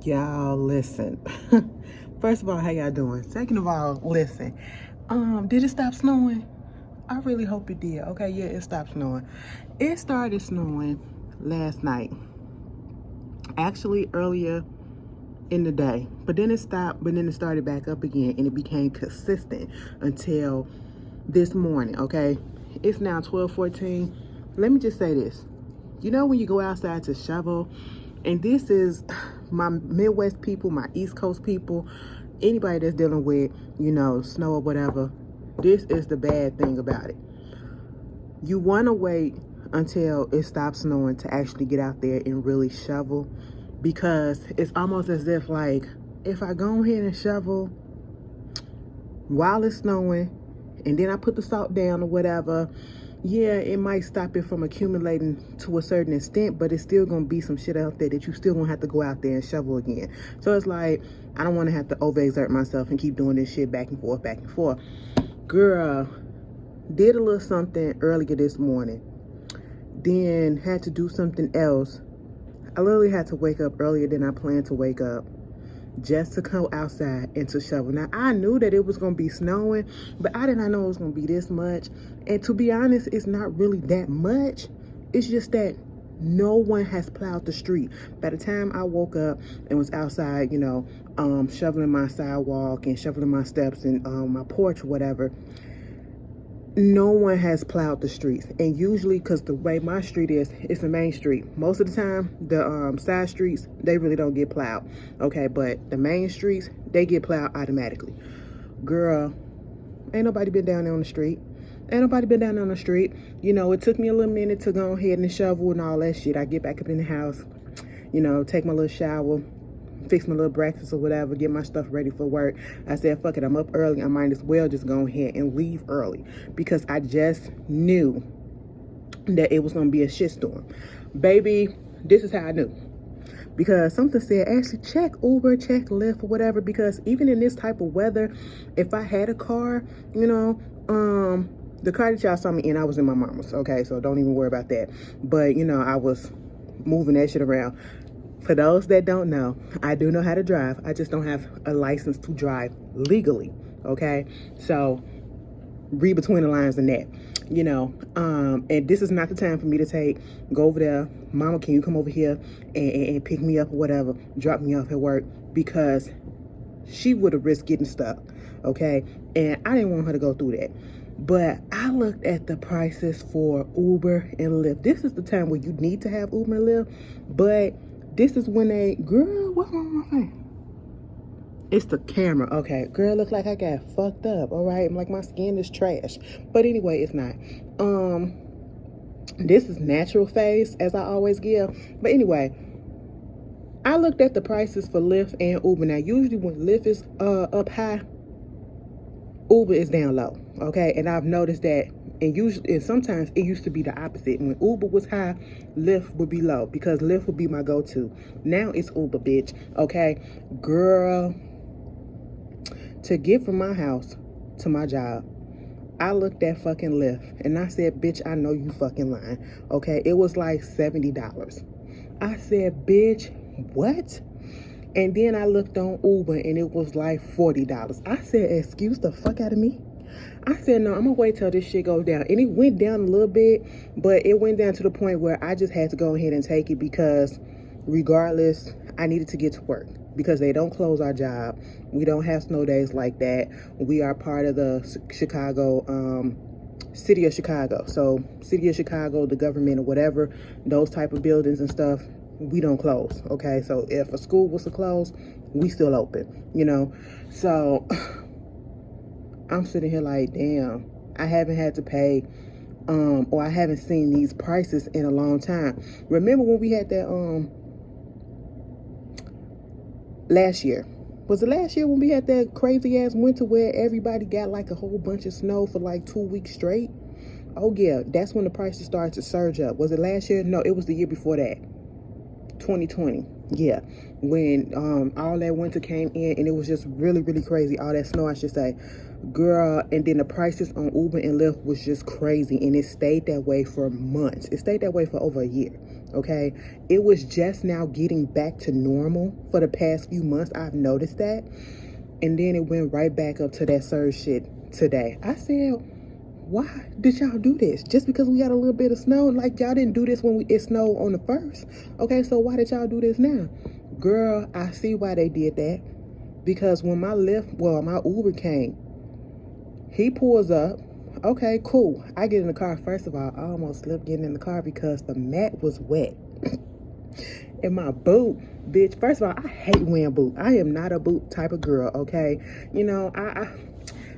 Y'all listen. First of all, how y'all doing? Second of all, listen. Did it stop snowing? I really hope it did. Okay, yeah, it stopped snowing. It started snowing last night. Actually earlier in the day. But then it stopped, but then it started back up again and it became consistent until this morning, okay? It's now 12:14. Let me just say this. You know when you go outside to shovel, and this is my Midwest people, my East Coast people, anybody that's dealing with, snow or whatever, this is the bad thing about it. You want to wait until it stops snowing to actually get out there and really shovel, because it's almost as if, like, if I go ahead and shovel while it's snowing and then I put the salt down or whatever, yeah, it might stop it from accumulating to a certain extent, but it's still gonna be some shit out there that you still gonna have to go out there and shovel again. So it's like, I don't want to have to overexert myself and keep doing this shit back and forth, back and forth. Girl, did a little something earlier this morning, then had to do something else. I literally had to wake up earlier than I planned to wake up just to come outside and to shovel. Now, I knew that it was going to be snowing, but I did not know it was going to be this much. And to be honest, it's not really that much. It's just that no one has plowed the street. By the time I woke up and was outside, shoveling my sidewalk and shoveling my steps and my porch or whatever, no one has plowed the streets. And usually, because the way my street is, it's a main street. Most of the time, the side streets, they really don't get plowed. Okay, but the main streets, they get plowed automatically. Girl, ain't nobody been down there on the street. Ain't nobody been down there on the street. It took me a little minute to go ahead and shovel and all that shit. I get back up in the house, take my little shower, fix my little breakfast or whatever, get my stuff ready for work. I said, fuck it, I'm up early. I might as well just go ahead and leave early, because I just knew that it was going to be a shitstorm. Baby, this is how I knew. Because something said, actually check Uber, check Lyft or whatever, because even in this type of weather, if I had a car, the car that y'all saw me in, I was in my mama's, okay? So don't even worry about that. But, I was moving that shit around. For those that don't know, I do know how to drive. I just don't have a license to drive legally, okay? So read between the lines in that, and this is not the time for me to go over there. Mama, can you come over here and pick me up or whatever, drop me off at work, because she would have risked getting stuck, okay? And I didn't want her to go through that. But I looked at the prices for Uber and Lyft. This is the time where you need to have Uber and Lyft, but this is when girl, what's wrong with my face? It's the camera. Okay, girl, look like I got fucked up. All right, I'm like, my skin is trash. But anyway, it's not. This is natural face, as I always give. But anyway, I looked at the prices for Lyft and Uber. Now, usually when Lyft is up high, Uber is down low. Okay, and I've noticed that. And sometimes it used to be the opposite. When Uber was high, Lyft would be low, because Lyft would be my go-to. Now it's Uber, bitch. Okay, girl, to get from my house to my job, I looked at fucking Lyft and I said, bitch, I know you fucking lying. Okay, it was like $70. I said, bitch, what? And then I looked on Uber and it was like $40. I said, excuse the fuck out of me. I said, no, I'm gonna wait till this shit goes down. And it went down a little bit, but it went down to the point where I just had to go ahead and take it, because regardless, I needed to get to work, because they don't close our job. We don't have snow days like that. We are part of the city of Chicago. So city of Chicago, the government or whatever, those type of buildings and stuff, we don't close. Okay, so if a school was to close, we still open, So I'm sitting here like, damn, I haven't had to pay, or I haven't seen these prices in a long time. Remember when we had that, last year? Was it last year when we had that crazy ass winter where everybody got like a whole bunch of snow for like 2 weeks straight? Oh yeah, that's when the prices started to surge up. Was it last year? No, it was the year before that. 2020. Yeah, when all that winter came in and it was just really, really crazy. All that snow, I should say. Girl, and then the prices on Uber and Lyft was just crazy, and it stayed that way for months. It stayed that way for over a year. okay? It was just now getting back to normal for the past few months. I've noticed that. And then it went right back up to that surge shit today. I said, why did y'all do this? Just because we got a little bit of snow? Like, y'all didn't do this when it snowed on the 1st. Okay, so why did y'all do this now? Girl, I see why they did that. Because when my Uber came, he pulls up. Okay, cool. I get in the car. First of all, I almost slipped getting in the car because the mat was wet. And my boot, bitch, first of all, I hate wearing boots. I am not a boot type of girl, okay? You know,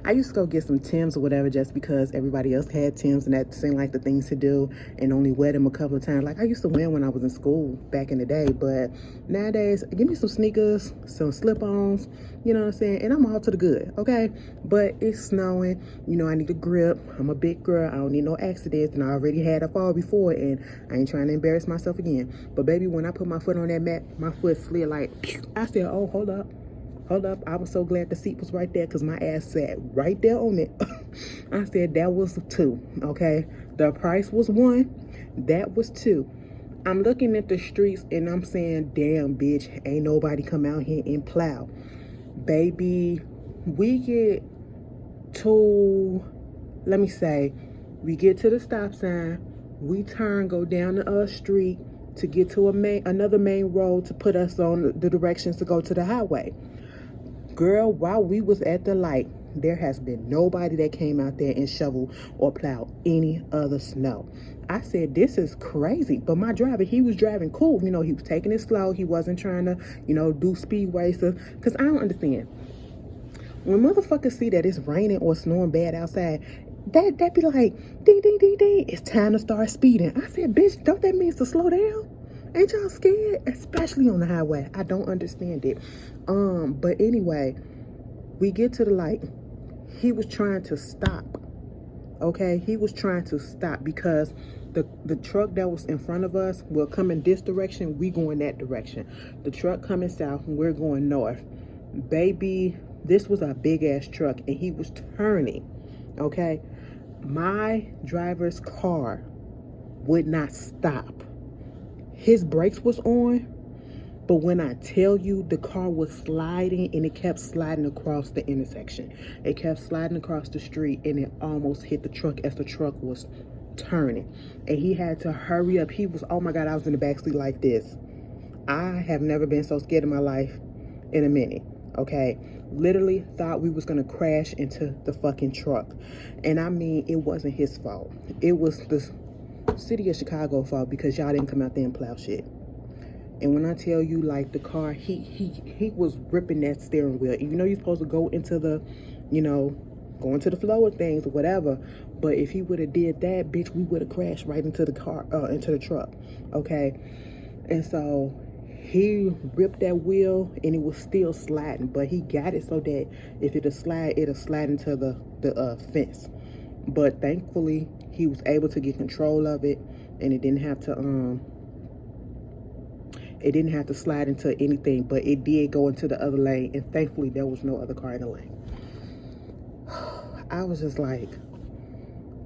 I used to go get some Timbs or whatever just because everybody else had Timbs and that seemed like the things to do, and only wear them a couple of times. Like I used to wear them when I was in school back in the day, but nowadays, give me some sneakers, some slip-ons, you know what I'm saying? And I'm all to the good, okay? But it's snowing, you know, I need a grip. I'm a big girl. I don't need no accidents, and I already had a fall before, and I ain't trying to embarrass myself again. But baby, when I put my foot on that mat, my foot slid like, pew. I said, oh, hold up. I was so glad the seat was right there because my ass sat right there on it. I said that was 2, okay? The price was 1, that was 2. I'm looking at the streets and I'm saying, damn, bitch, ain't nobody come out here and plow. Baby, we get to, we get to the stop sign, we turn, go down the street to get to another main road to put us on the directions to go to the highway. Girl, while we was at the light, there has been nobody that came out there and shoveled or plowed any other snow. I said, this is crazy. But my driver, he was driving cool. You know, he was taking it slow. He wasn't trying to, you know, do speed racer. Because I don't understand. When motherfuckers see that it's raining or snowing bad outside, that be like, ding, ding, ding, ding, it's time to start speeding. I said, bitch, don't that mean to slow down? Ain't y'all scared? Especially on the highway. I don't understand it. But anyway, we get to the light. He was trying to stop. Okay? He was trying to stop because the truck that was in front of us will come in this direction. We going that direction. The truck coming south and we're going north. Baby, this was a big ass truck and he was turning. Okay? My driver's car would not stop. His brakes was on, but when I tell you the car was sliding and it kept sliding across the intersection. It kept sliding across the street and it almost hit the truck as the truck was turning. And he had to hurry up. He was, oh my God, I was in the backseat like this. I have never been so scared in my life in a minute, okay? Literally thought we was gonna crash into the fucking truck. And I mean, it wasn't his fault. It was the city of Chicago fault because y'all didn't come out there and plow shit. And when I tell you, like, the car, he was ripping that steering wheel. You know, you're supposed to go into the, you know, go into the flow of things or whatever. But if he would have did that, bitch, we would have crashed right into the car, into the truck. Okay. And so he ripped that wheel and it was still sliding, but he got it so that if it'll slide into the fence. But thankfully, he was able to get control of it, and it didn't have to slide into anything, but it did go into the other lane, and thankfully there was no other car in the lane. I was just like,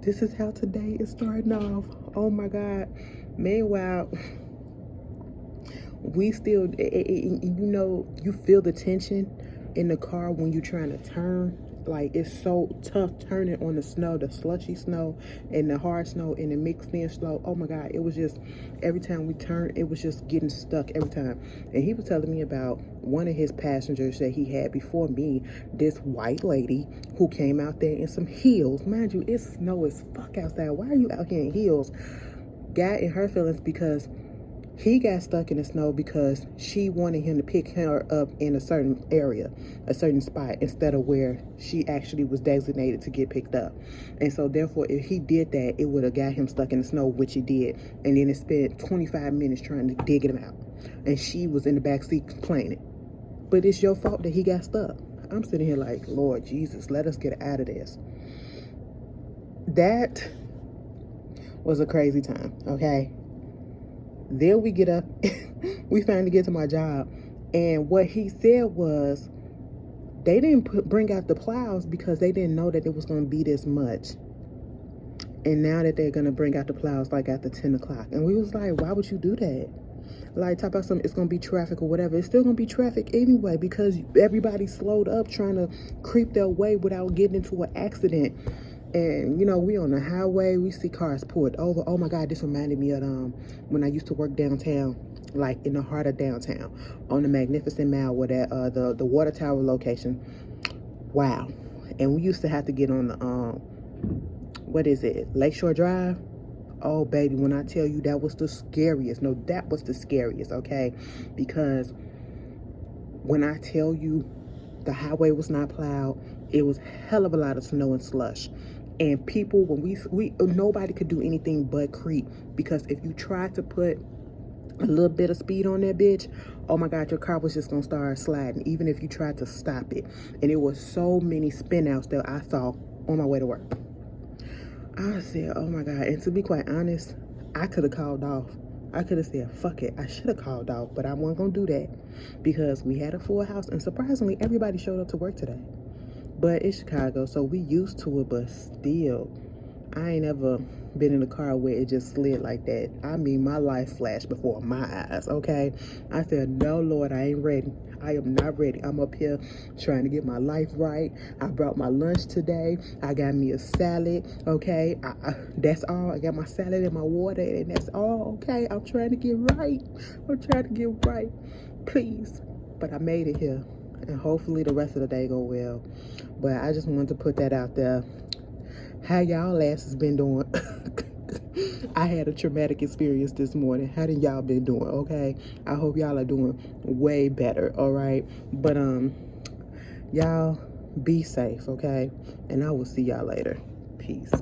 this is how today is starting off. Oh my God. Meanwhile, we still, you know, you feel the tension in the car when you're trying to turn. Like, it's so tough turning on the snow, the slushy snow and the hard snow and the mixed in snow. Oh my God, it was just, every time we turned, it was just getting stuck every time. And he was telling me about one of his passengers that he had before me, this white lady who came out there in some heels. Mind you, it's snow as fuck outside. Why are you out here in heels? Got in her feelings because he got stuck in the snow because she wanted him to pick her up in a certain area, a certain spot, instead of where she actually was designated to get picked up. And so therefore, if he did that, it would have got him stuck in the snow, which he did. And then it spent 25 minutes trying to dig him out. And she was in the back seat complaining. But it's your fault that he got stuck. I'm sitting here like, Lord Jesus, let us get out of this. That was a crazy time, okay? Then we get up, we finally get to my job, and what he said was they didn't bring out the plows because they didn't know that it was going to be this much. And now that they're gonna bring out the plows like after 10 o'clock. And we was like, why would you do that? Like, talk about something, it's gonna be traffic or whatever. It's still gonna be traffic anyway because everybody slowed up trying to creep their way without getting into an accident. And you know, we on the highway, we see cars pulled over. Oh my God, this reminded me of when I used to work downtown, like in the heart of downtown, on the Magnificent Mile, where that the water tower location. Wow. And we used to have to get on the what is it, Lakeshore Drive? Oh baby, when I tell you that was the scariest, no, that was the scariest, okay? Because when I tell you the highway was not plowed, it was hell of a lot of snow and slush. And people, when we nobody could do anything but creep, because if you tried to put a little bit of speed on that bitch, oh my God, your car was just gonna start sliding, even if you tried to stop it. And it was so many spin outs that I saw on my way to work. I said, oh my God. And to be quite honest, I could have called off. I could have said, fuck it. I should have called off, but I wasn't gonna do that because we had a full house, and surprisingly, everybody showed up to work today. But it's Chicago, so we used to it, but still, I ain't ever been in a car where it just slid like that. I mean, my life flashed before my eyes, okay? I said, no, Lord, I ain't ready. I am not ready. I'm up here trying to get my life right. I brought my lunch today. I got me a salad, okay? That's all. I got my salad and my water, and that's all, okay? I'm trying to get right. I'm trying to get right. Please. But I made it here, and hopefully the rest of the day go well. But I just wanted to put that out there. How y'all asses been doing? I had a traumatic experience this morning. How did y'all been doing? Okay, I hope y'all are doing way better. All right, but y'all be safe, okay? And I will see y'all later. Peace.